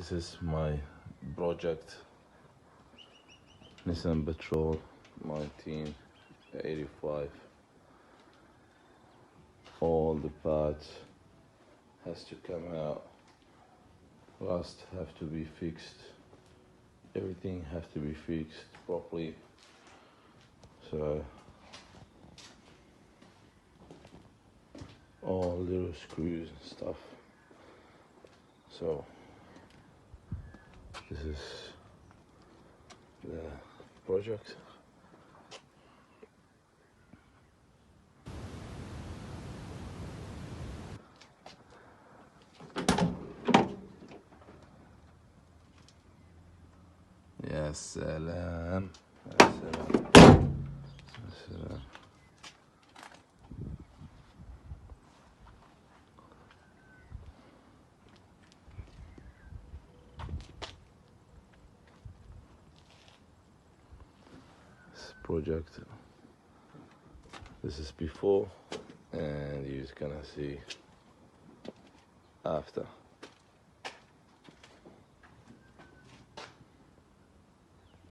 This is my project, Nissan Patrol 1985. All the parts has to come out, rust have to be fixed, everything has to be fixed properly. So all little screws and stuff. So this is the project. يا سلام يا سلام يا سلام. This project, this is before and you're gonna see after.